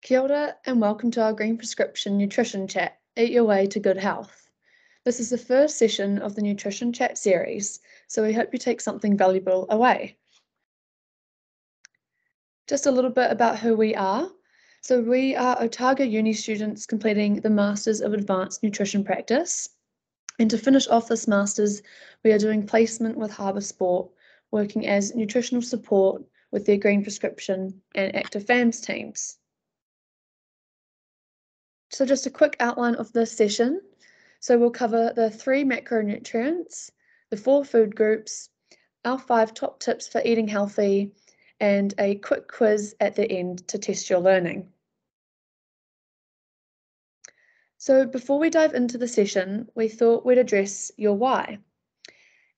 Kia ora and welcome to our Green Prescription Nutrition Chat, Eat Your Way to Good Health. This is the first session of the Nutrition Chat series, so we hope you take something valuable away. Just a little bit about who we are. So we are Otago Uni students completing the Masters of Advanced Nutrition Practice. And to finish off this Masters, we are doing placement with Harbour Sport, working as nutritional support with their Green Prescription and Active FAMS teams. So just a quick outline of this session. So we'll cover the 3 macronutrients, the 4 food groups, our 5 top tips for eating healthy, and a quick quiz at the end to test your learning. So before we dive into the session, we thought we'd address your why.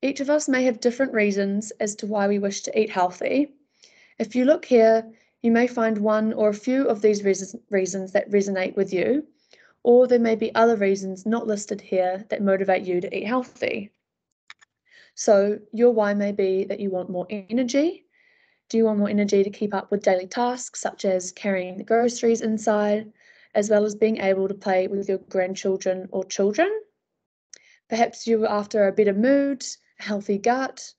Each of us may have different reasons as to why we wish to eat healthy. If you look here, you may find one or a few of these reasons that resonate with you, or there may be other reasons not listed here that motivate you to eat healthy. So your why may be that you want more energy. Do you want more energy to keep up with daily tasks such as carrying the groceries inside, as well as being able to play with your grandchildren or children? Perhaps you're after a better mood, a healthy gut,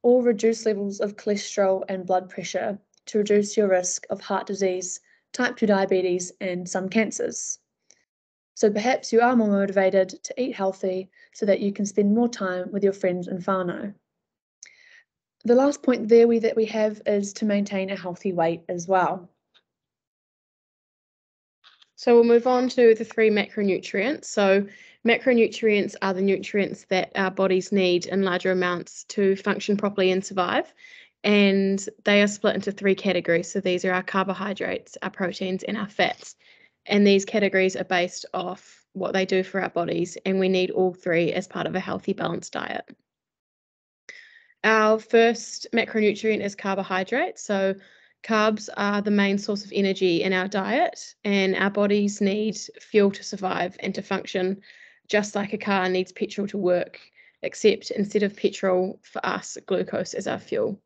or reduced levels of cholesterol and blood pressure to reduce your risk of heart disease, type 2 diabetes, and some cancers. So perhaps you are more motivated to eat healthy so that you can spend more time with your friends and whānau. The last point there that we have is to maintain a healthy weight as well. So we'll move on to the 3 macronutrients. So macronutrients are the nutrients that our bodies need in larger amounts to function properly and survive. And they are split into 3 categories. So these are our carbohydrates, our proteins, and our fats. And these categories are based off what they do for our bodies. And we need all 3 as part of a healthy, balanced diet. Our first macronutrient is carbohydrates. So carbs are the main source of energy in our diet, and our bodies need fuel to survive and to function, just like a car needs petrol to work, except instead of petrol, for us, glucose is our fuel.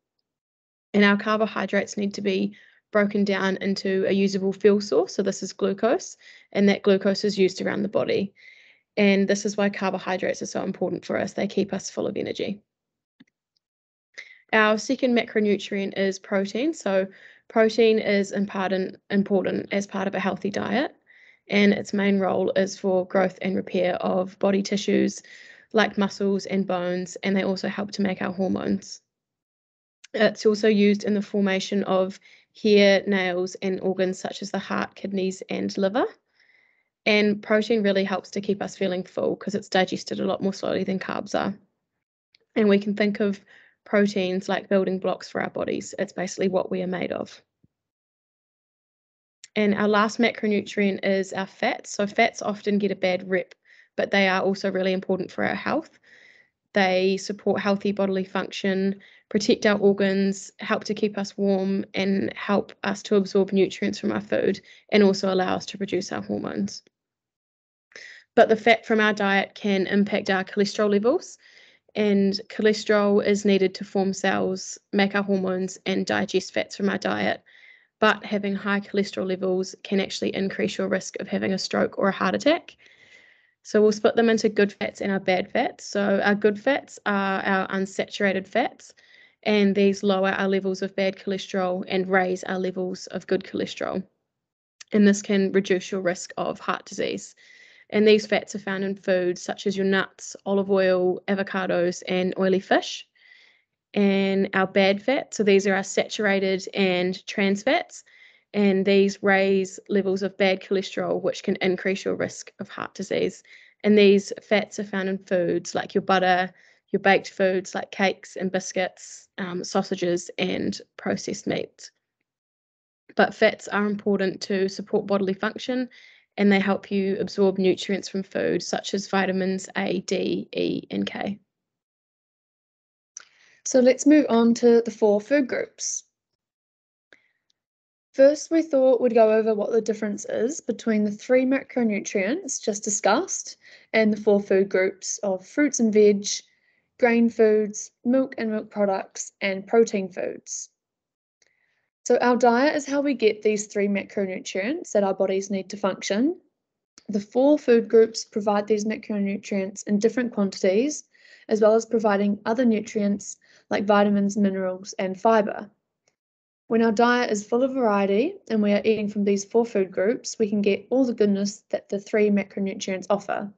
And our carbohydrates need to be broken down into a usable fuel source. So this is glucose, and that glucose is used around the body. And this is why carbohydrates are so important for us. They keep us full of energy. Our second macronutrient is protein. So protein is important as part of a healthy diet, and its main role is for growth and repair of body tissues like muscles and bones, and they also help to make our hormones. It's also used in the formation of hair, nails, and organs such as the heart, kidneys, and liver. And protein really helps to keep us feeling full because it's digested a lot more slowly than carbs are. And we can think of proteins like building blocks for our bodies. It's basically what we are made of. And our last macronutrient is our fats. So fats often get a bad rep, but they are also really important for our health. They support healthy bodily function, protect our organs, help to keep us warm, and help us to absorb nutrients from our food, and also allow us to produce our hormones. But the fat from our diet can impact our cholesterol levels, and cholesterol is needed to form cells, make our hormones, and digest fats from our diet. But having high cholesterol levels can actually increase your risk of having a stroke or a heart attack. So we'll split them into good fats and our bad fats. So our good fats are our unsaturated fats, and these lower our levels of bad cholesterol and raise our levels of good cholesterol. And this can reduce your risk of heart disease. And these fats are found in foods such as your nuts, olive oil, avocados, and oily fish. And our bad fats, so these are our saturated and trans fats, and these raise levels of bad cholesterol, which can increase your risk of heart disease. And these fats are found in foods like your butter, your baked foods like cakes and biscuits, sausages, and processed meats. But fats are important to support bodily function, and they help you absorb nutrients from food, such as vitamins A, D, E, and K. So let's move on to the 4 food groups. First, we thought we'd go over what the difference is between the 3 macronutrients just discussed and the 4 food groups of fruits and veg, grain foods, milk and milk products, and protein foods. So our diet is how we get these 3 macronutrients that our bodies need to function. The 4 food groups provide these macronutrients in different quantities, as well as providing other nutrients like vitamins, minerals, and fiber. When our diet is full of variety and we are eating from these 4 food groups, we can get all the goodness that the 3 macronutrients offer,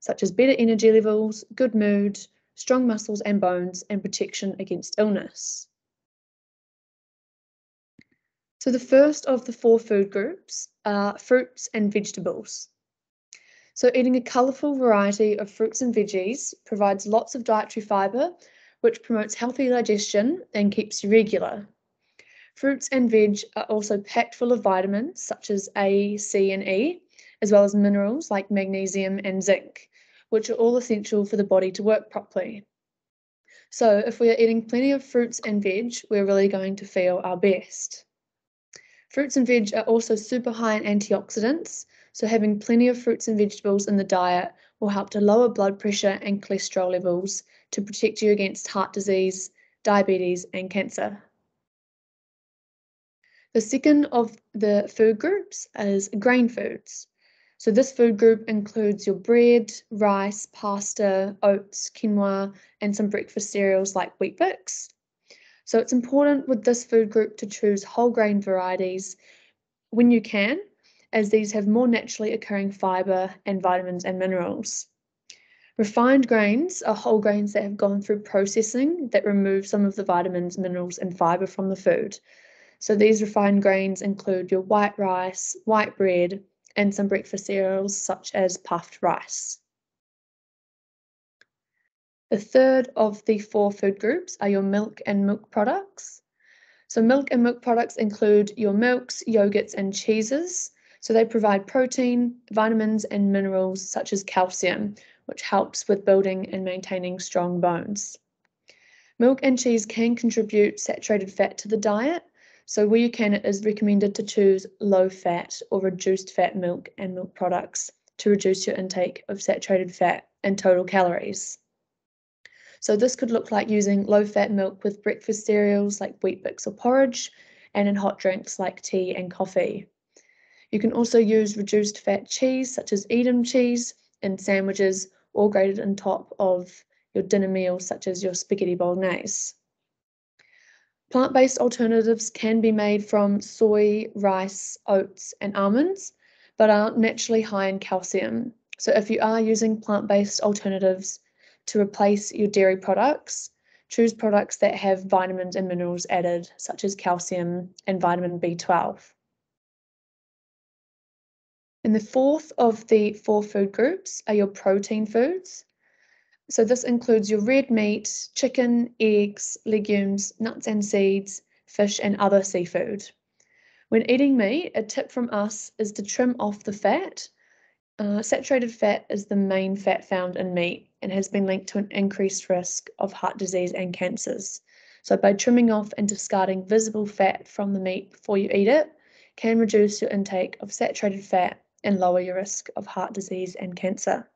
such as better energy levels, good mood, strong muscles and bones, and protection against illness. So the first of the 4 food groups are fruits and vegetables. So eating a colourful variety of fruits and veggies provides lots of dietary fibre, which promotes healthy digestion and keeps you regular. Fruits and veg are also packed full of vitamins such as A, C, and E, as well as minerals like magnesium and zinc, which are all essential for the body to work properly. So if we are eating plenty of fruits and veg, we're really going to feel our best. Fruits and veg are also super high in antioxidants, so having plenty of fruits and vegetables in the diet will help to lower blood pressure and cholesterol levels to protect you against heart disease, diabetes, and cancer. The second of the food groups is grain foods. So this food group includes your bread, rice, pasta, oats, quinoa, and some breakfast cereals like Wheat Bix. So it's important with this food group to choose whole grain varieties when you can, as these have more naturally occurring fiber and vitamins and minerals. Refined grains are whole grains that have gone through processing that remove some of the vitamins, minerals, and fiber from the food. So these refined grains include your white rice, white bread, and some breakfast cereals such as puffed rice. The third of the 4 food groups are your milk and milk products. So milk and milk products include your milks, yogurts, and cheeses. So they provide protein, vitamins, and minerals such as calcium, which helps with building and maintaining strong bones. Milk and cheese can contribute saturated fat to the diet. So where you can, it is recommended to choose low-fat or reduced-fat milk and milk products to reduce your intake of saturated fat and total calories. So this could look like using low-fat milk with breakfast cereals like Wheat Bix or porridge, and in hot drinks like tea and coffee. You can also use reduced-fat cheese such as Edam cheese in sandwiches or grated on top of your dinner meal such as your spaghetti bolognese. Plant-based alternatives can be made from soy, rice, oats, and almonds, but aren't naturally high in calcium. So if you are using plant-based alternatives to replace your dairy products, choose products that have vitamins and minerals added, such as calcium and vitamin B12. And the fourth of the 4 food groups are your protein foods. So this includes your red meat, chicken, eggs, legumes, nuts and seeds, fish, and other seafood. When eating meat, a tip from us is to trim off the fat. Saturated fat is the main fat found in meat and has been linked to an increased risk of heart disease and cancers. So by trimming off and discarding visible fat from the meat before you eat it, can reduce your intake of saturated fat and lower your risk of heart disease and cancer.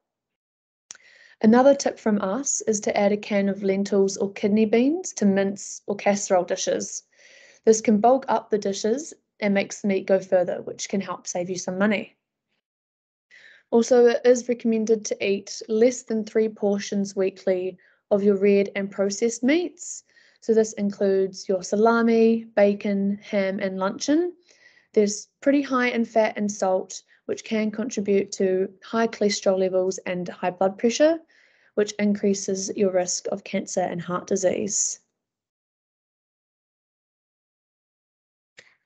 Another tip from us is to add a can of lentils or kidney beans to mince or casserole dishes. This can bulk up the dishes and makes the meat go further, which can help save you some money. Also, it is recommended to eat less than 3 portions weekly of your red and processed meats. So this includes your salami, bacon, ham, and luncheon. There's pretty high in fat and salt, which can contribute to high cholesterol levels and high blood pressure, which increases your risk of cancer and heart disease.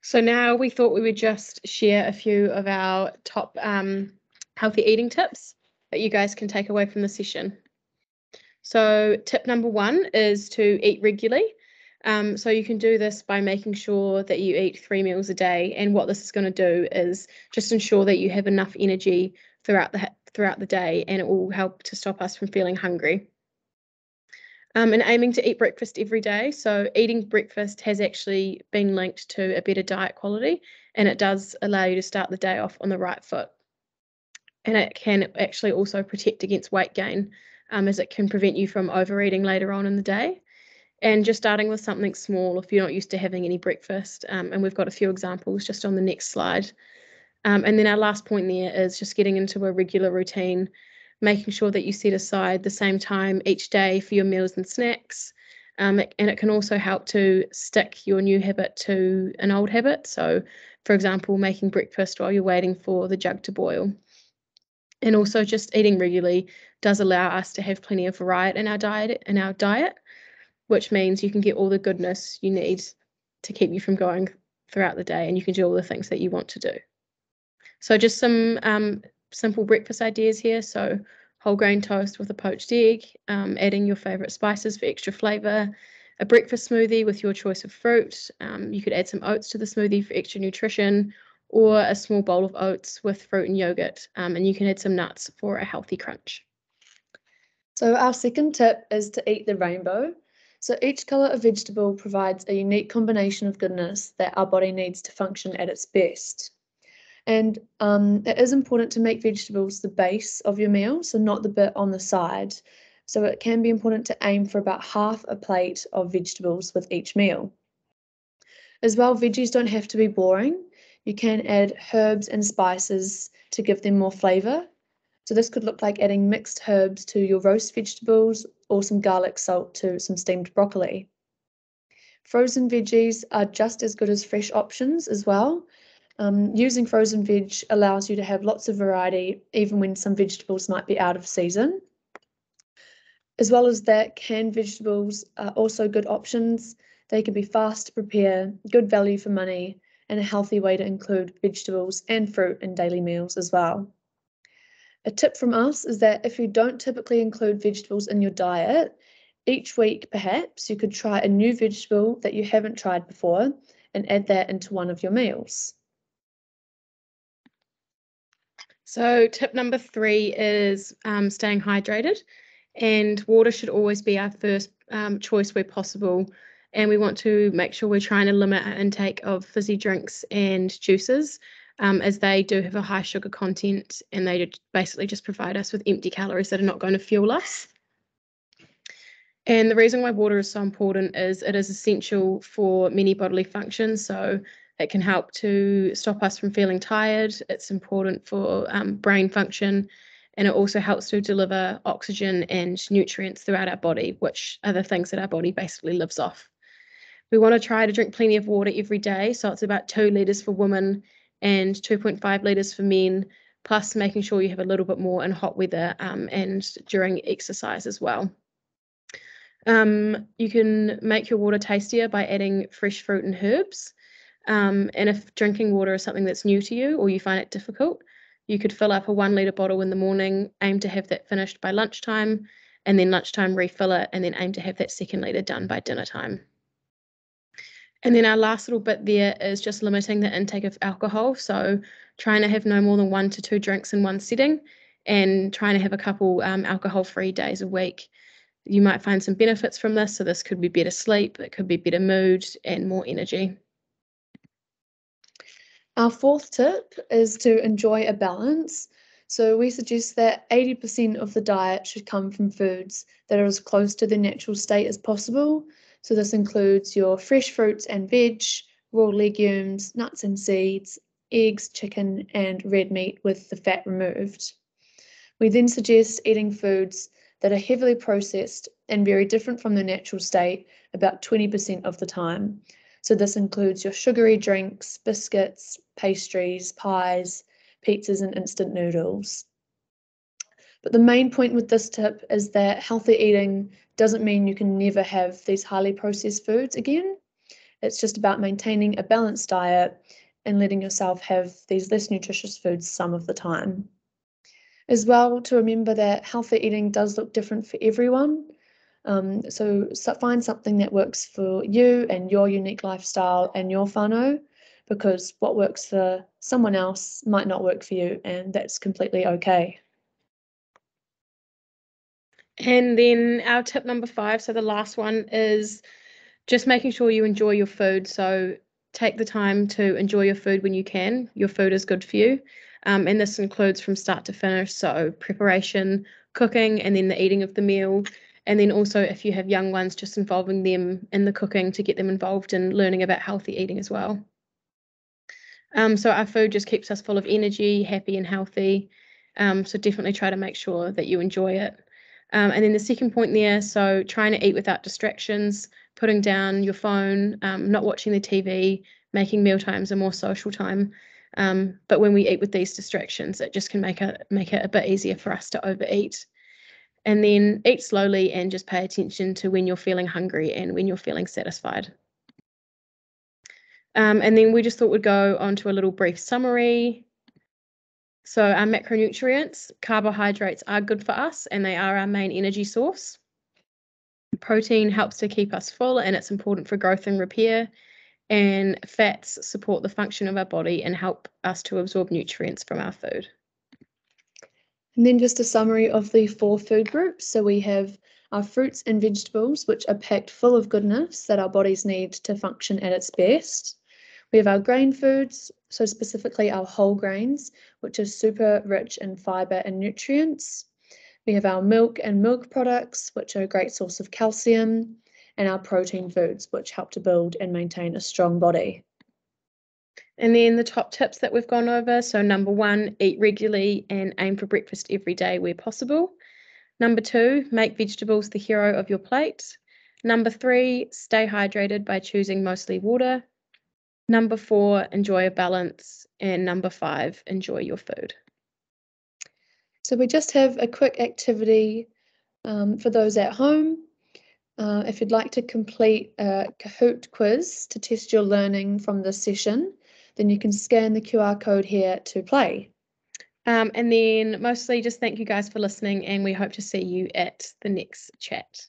So now we thought we would just share a few of our top healthy eating tips that you guys can take away from the session. So tip number 1 is to eat regularly. So you can do this by making sure that you eat 3 meals a day. And what this is going to do is just ensure that you have enough energy throughout the day, and it will help to stop us from feeling hungry. And aiming to eat breakfast every day. So eating breakfast has actually been linked to a better diet quality, and it does allow you to start the day off on the right foot. And it can actually also protect against weight gain, as it can prevent you from overeating later on in the day. And just starting with something small if you're not used to having any breakfast. And we've got a few examples just on the next slide. And then our last point there is just getting into a regular routine, making sure that you set aside the same time each day for your meals and snacks. And it can also help to stick your new habit to an old habit. So, for example, making breakfast while you're waiting for the jug to boil. And also just eating regularly does allow us to have plenty of variety in our diet, which means you can get all the goodness you need to keep you from going throughout the day, and you can do all the things that you want to do. So just some simple breakfast ideas here. So whole grain toast with a poached egg, adding your favorite spices for extra flavor, a breakfast smoothie with your choice of fruit. You could add some oats to the smoothie for extra nutrition, or a small bowl of oats with fruit and yogurt, and you can add some nuts for a healthy crunch. So our second tip is to eat the rainbow. So each colour of vegetable provides a unique combination of goodness that our body needs to function at its best. And it is important to make vegetables the base of your meal, so not the bit on the side. So it can be important to aim for about half a plate of vegetables with each meal. As well, veggies don't have to be boring. You can add herbs and spices to give them more flavour. So this could look like adding mixed herbs to your roast vegetables or some garlic salt to some steamed broccoli. Frozen veggies are just as good as fresh options as well. Using frozen veg allows you to have lots of variety, even when some vegetables might be out of season. As well as that, canned vegetables are also good options. They can be fast to prepare, good value for money, and a healthy way to include vegetables and fruit in daily meals as well. A tip from us is that if you don't typically include vegetables in your diet, each week perhaps you could try a new vegetable that you haven't tried before and add that into one of your meals. So tip number 3 is staying hydrated, and water should always be our first choice where possible. And we want to make sure we're trying to limit our intake of fizzy drinks and juices, as they do have a high sugar content, and they basically just provide us with empty calories that are not going to fuel us. And the reason why water is so important is it is essential for many bodily functions. So it can help to stop us from feeling tired. It's important for brain function, and it also helps to deliver oxygen and nutrients throughout our body, which are the things that our body basically lives off. We want to try to drink plenty of water every day. So it's about 2 litres for women and 2.5 litres for men, plus making sure you have a little bit more in hot weather and during exercise as well. You can make your water tastier by adding fresh fruit and herbs. And if drinking water is something that's new to you or you find it difficult, you could fill up a 1 litre bottle in the morning, aim to have that finished by lunchtime, and then lunchtime refill it, and then aim to have that 2nd litre done by dinner time. And then our last little bit there is just limiting the intake of alcohol. So trying to have no more than 1 to 2 drinks in one sitting, and trying to have a couple alcohol-free days a week. You might find some benefits from this. So this could be better sleep, it could be better mood and more energy. Our fourth tip is to enjoy a balance. So we suggest that 80% of the diet should come from foods that are as close to their natural state as possible. So this includes your fresh fruits and veg, raw legumes, nuts and seeds, eggs, chicken, and red meat with the fat removed. We then suggest eating foods that are heavily processed and very different from their natural state about 20% of the time. So this includes your sugary drinks, biscuits, pastries, pies, pizzas, and instant noodles. But the main point with this tip is that healthy eating doesn't mean you can never have these highly processed foods again. It's just about maintaining a balanced diet and letting yourself have these less nutritious foods some of the time. As well, to remember that healthy eating does look different for everyone. So find something that works for you and your unique lifestyle and your whānau, because what works for someone else might not work for you, and that's completely okay. And then our tip number 5, so the last one, is just making sure you enjoy your food. So take the time to enjoy your food when you can. Your food is good for you. And this includes from start to finish. So preparation, cooking, and then the eating of the meal. And then also if you have young ones, just involving them in the cooking to get them involved in learning about healthy eating as well. So our food just keeps us full of energy, happy and healthy. So definitely try to make sure that you enjoy it. And then the second point there, so trying to eat without distractions, putting down your phone, not watching the TV, making meal times a more social time. But when we eat with these distractions, it just can make it a bit easier for us to overeat. And then eat slowly and just pay attention to when you're feeling hungry and when you're feeling satisfied. And then we just thought we'd go on to a little brief summary. So our macronutrients, carbohydrates are good for us and they are our main energy source. Protein helps to keep us full and it's important for growth and repair. And fats support the function of our body and help us to absorb nutrients from our food. And then just a summary of the 4 food groups. So we have our fruits and vegetables, which are packed full of goodness that our bodies need to function at its best. We have our grain foods, so specifically our whole grains, which are super rich in fiber and nutrients. We have our milk and milk products, which are a great source of calcium, and our protein foods, which help to build and maintain a strong body. And then the top tips that we've gone over. So number 1, eat regularly and aim for breakfast every day where possible. Number 2, make vegetables the hero of your plate. Number 3, stay hydrated by choosing mostly water. Number 4, enjoy a balance. And number 5, enjoy your food. So we just have a quick activity for those at home. If you'd like to complete a Kahoot quiz to test your learning from this session, then you can scan the QR code here to play. And then mostly just thank you guys for listening and we hope to see you at the next chat.